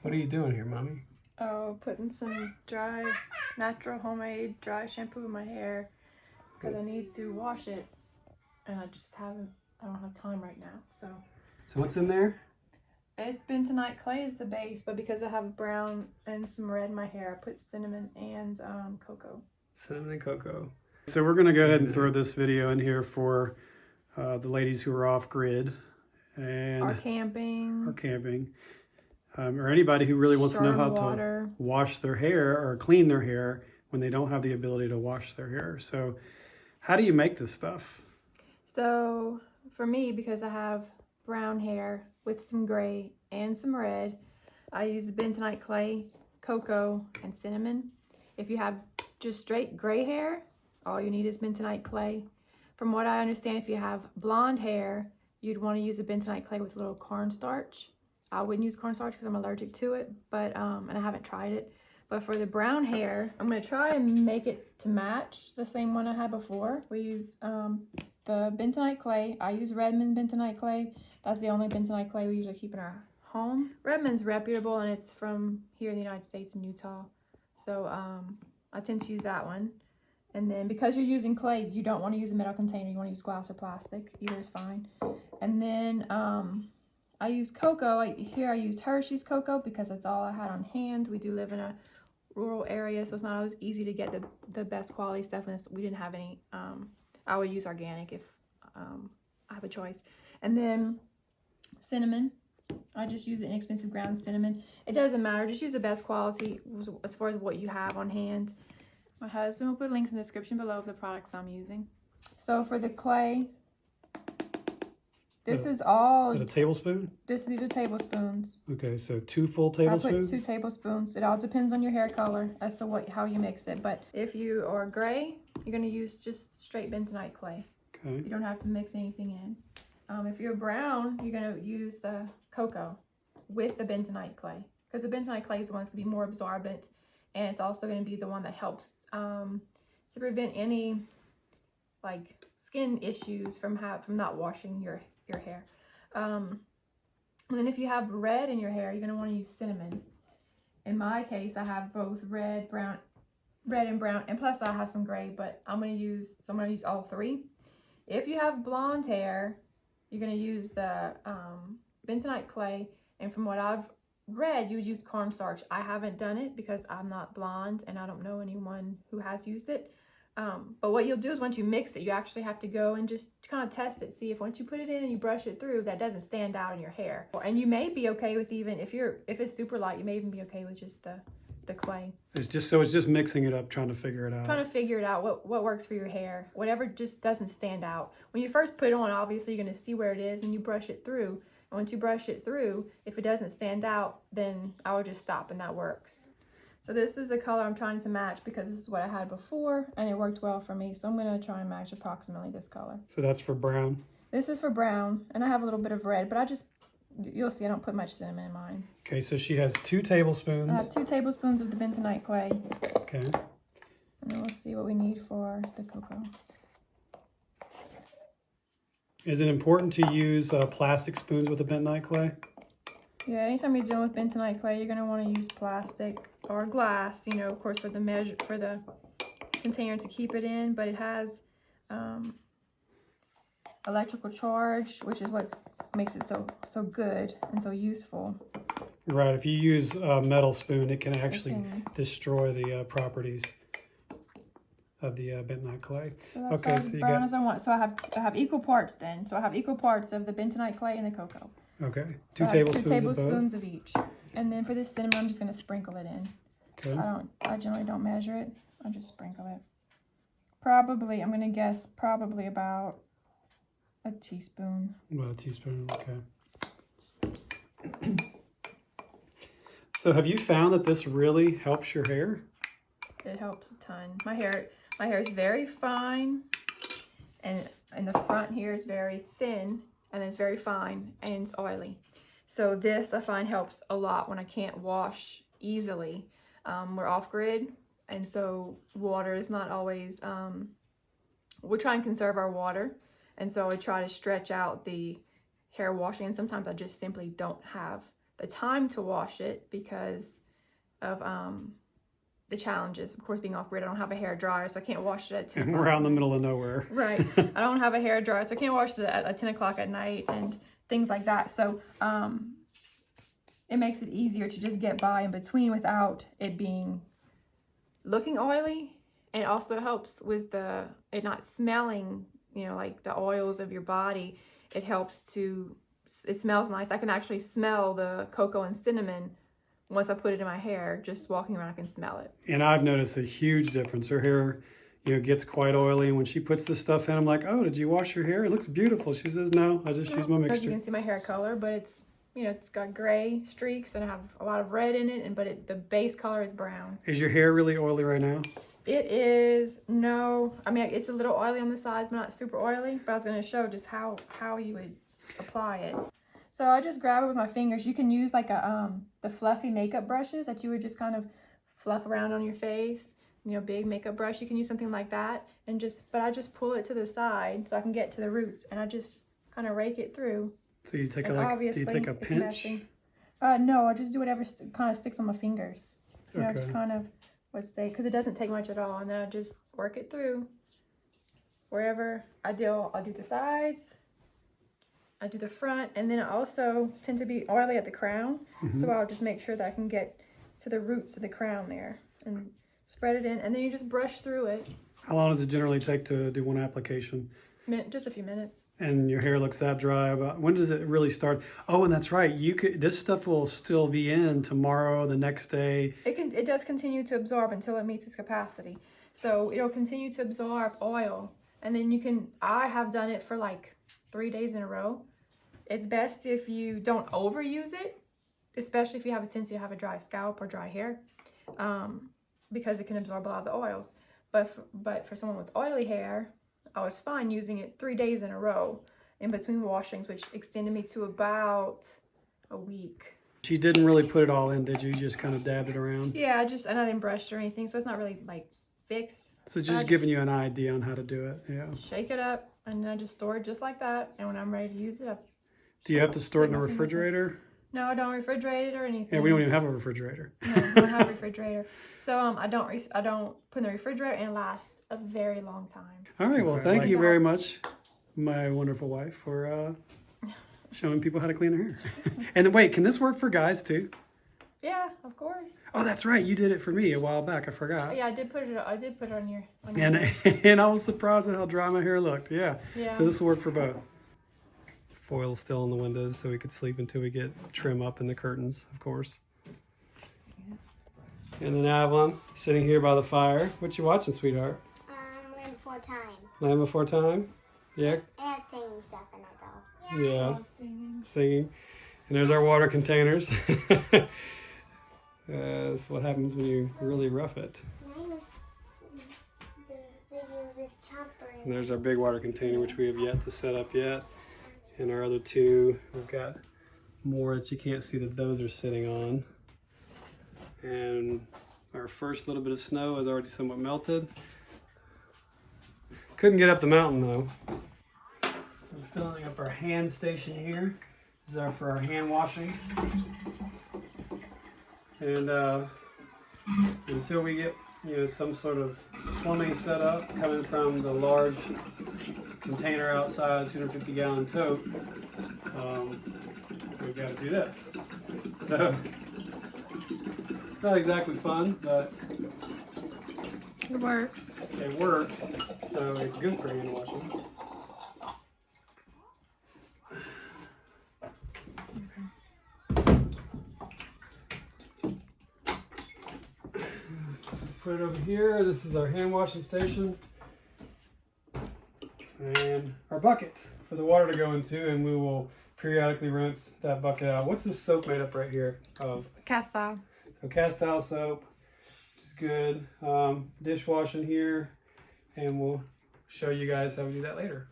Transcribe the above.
What are you doing here, Mommy? Oh, putting some dry, natural, homemade dry shampoo in my hair because I need to wash it, and I don't have time right now. So what's in there? it's bentonite clay is the base, but because I have brown and some red in my hair, I put cinnamon and cocoa. Cinnamon and cocoa. So we're going to go ahead and throw this video in here for the ladies who are off grid and Or camping. Or anybody who really wants to know how to wash their hair or clean their hair when they don't have the ability to wash their hair. So how do you make this stuff? So for me, because I have brown hair with some gray and some red, I use the bentonite clay, cocoa, and cinnamon. If you have just straight gray hair, all you need is bentonite clay. From what I understand, if you have blonde hair, you'd want to use a bentonite clay with a little cornstarch. I wouldn't use cornstarch because I'm allergic to it, but and I haven't tried it. But for the brown hair, I'm going to try and make it to match the same one I had before. We use the bentonite clay. I use Redmond bentonite clay. That's the only bentonite clay we usually keep in our home. Redmond's reputable, and it's from here in the United States in Utah. So I tend to use that one. And then because you're using clay, you don't want to use a metal container. You want to use glass or plastic. Either is fine. And then I use cocoa. Here I used Hershey's cocoa because that's all I had on hand. We do live in a rural area, so it's not always easy to get the best quality stuff. And we didn't have any. I would use organic if I have a choice. And then cinnamon. I just use inexpensive ground cinnamon. It doesn't matter. Just use the best quality as far as what you have on hand. My husband will put links in the description below of the products I'm using. So for the clay, this is all... Is it a tablespoon? These are tablespoons. Okay, so 2 full tablespoons? I put 2 tablespoons. It all depends on your hair color as to how you mix it. But if you are gray, you're going to use just straight bentonite clay. Okay. You don't have to mix anything in. If you're brown, you're going to use the cocoa with the bentonite clay. Because the bentonite clay is the one that's going to be more absorbent. And it's also going to be the one that helps to prevent any like skin issues from not washing your hair. And then if you have red in your hair, you're going to want to use cinnamon. In my case, I have both red and brown, and plus I have some gray, but I'm going to use all 3. If you have blonde hair, you're going to use the bentonite clay, and from what I've read, you would use cornstarch. I haven't done it because I'm not blonde and I don't know anyone who has used it. But what you'll do is once you mix it, you actually have to go and just kind of test it. See if once you put it in and you brush it through, that doesn't stand out in your hair. And you may be okay with even, if it's super light, you may even be okay with just the clay. It's just mixing it up, trying to figure it out. Trying to figure it out, what works for your hair. Whatever just doesn't stand out. When you first put it on, obviously you're going to see where it is and you brush it through. And once you brush it through, if it doesn't stand out, then I would just stop and that works. So this is the color I'm trying to match because this is what I had before and it worked well for me. So I'm going to try and match approximately this color. So that's for brown? This is for brown, and I have a little bit of red, but you'll see I don't put much cinnamon in mine. Okay, so she has 2 tablespoons. I have 2 tablespoons of the bentonite clay. Okay. And then we'll see what we need for the cocoa. Is it important to use plastic spoons with the bentonite clay? Yeah, anytime you're dealing with bentonite clay, you're going to want to use plastic or glass, of course, for the container to keep it in, but it has electrical charge, which is what makes it so good and so useful. Right, if you use a metal spoon, it can actually destroy the properties of the bentonite clay. So that's okay, as brown as I want. So I have equal parts then. So I have equal parts of the bentonite clay and the cocoa. Okay, 2 tablespoons, 2 tablespoons of each. And then for this cinnamon, I'm just going to sprinkle it in. Okay. I generally don't measure it. I just sprinkle it. Probably, I'm going to guess probably about a teaspoon. About a teaspoon, okay. So have you found that this really helps your hair? It helps a ton. My hair is very fine, and in the front here is very thin, and it's very fine, and it's oily. So this I find helps a lot when I can't wash easily. We're off grid, and so water is not always, we try and conserve our water, and so I try to stretch out the hair washing, and sometimes I just simply don't have the time to wash it because of the challenges. Of course, being off grid, I don't have a hair dryer, so I can't wash it at 10 And o'clock. we're out in the middle of nowhere. Right. I don't have a hair dryer, so I can't wash it at 10 o'clock at night and things like that. So it makes it easier to just get by in between without it looking oily. And it also helps with it not smelling, like the oils of your body. It smells nice. I can actually smell the cocoa and cinnamon once I put it in my hair. Just walking around, I can smell it. And I've noticed a huge difference. Her hair, gets quite oily. And when she puts this stuff in, I'm like, oh, did you wash your hair? It looks beautiful. She says, no, I just use my mixture. You can see my hair color, but it's, it's got gray streaks and I have a lot of red in it. But the base color is brown. Is your hair really oily right now? It is, no. I mean, it's a little oily on the sides, but not super oily. But I was going to show just how you would apply it. So I just grab it with my fingers. You can use like the fluffy makeup brushes that you would just kind of fluff around on your face. Big makeup brush. You can use something like that. But I just pull it to the side so I can get to the roots. And I just kind of rake it through. So you take do you take a pinch? No, I just do whatever kind of sticks on my fingers. Okay. Just kind of, because it doesn't take much at all. And then I just work it through wherever I'll do the sides. I do the front, and then I also tend to be oily at the crown, so I'll just make sure that I can get to the roots of the crown there and spread it in, and then you just brush through it. How long does it generally take to do one application? Just a few minutes. And your hair looks that dry. When does it really start? Oh, and that's right. This stuff will still be in tomorrow, the next day. It does continue to absorb until it meets its capacity. So it'll continue to absorb oil, and then I have done it for like 3 days in a row. It's best if you don't overuse it, especially if you have a tendency to have a dry scalp or dry hair, because it can absorb a lot of the oils. But for someone with oily hair, I was fine using it 3 days in a row in between washings, which extended me to about a week. She didn't really put it all in, did you? You just kind of dabbed it around? Yeah, and I didn't brush or anything, so it's not really like fixed. So just giving you an idea on how to do it, yeah. Shake it up, and then I just store it just like that. And when I'm ready to use it, do you have to store it in a refrigerator? No, I don't refrigerate it or anything. Yeah, we don't even have a refrigerator. No, I don't have a refrigerator. So I don't put in the refrigerator, and it lasts a very long time. All right, well, thank you very much, my wonderful wife, for showing people how to clean their hair. And wait, can this work for guys too? Yeah, of course. Oh, that's right. You did it for me a while back. I forgot. Oh, yeah, I did put it on your and I was surprised at how dry my hair looked. Yeah. So this will work for both. Foil still on the windows so we could sleep until we get trim up in the curtains, of course. And then Avalon sitting here by the fire. What you watching, sweetheart? Land Before Time. Land Before Time? Yeah. It has singing stuff in it though. Yeah. Singing. And there's our water containers. That's what happens when you really rough it. Mine was the video with Chopper. And there's our big water container, which we have yet to set up yet. And our other two, we've got more that you can't see that those are sitting on. And our first little bit of snow is already somewhat melted. Couldn't get up the mountain though. I'm filling up our hand station here. This is for our hand washing. And until we get some sort of plumbing set up coming from the large container outside, 250-gallon tote, we've got to do this. So it's not exactly fun, but it works. It works, so it's good for hand washing. Put it over here. This is our hand washing station. And our bucket for the water to go into, and we will periodically rinse that bucket out. What's this soap made up right here of? Cast iron. So cast towel soap, which is good. Dishwashing here, and we'll show you guys how we do that later.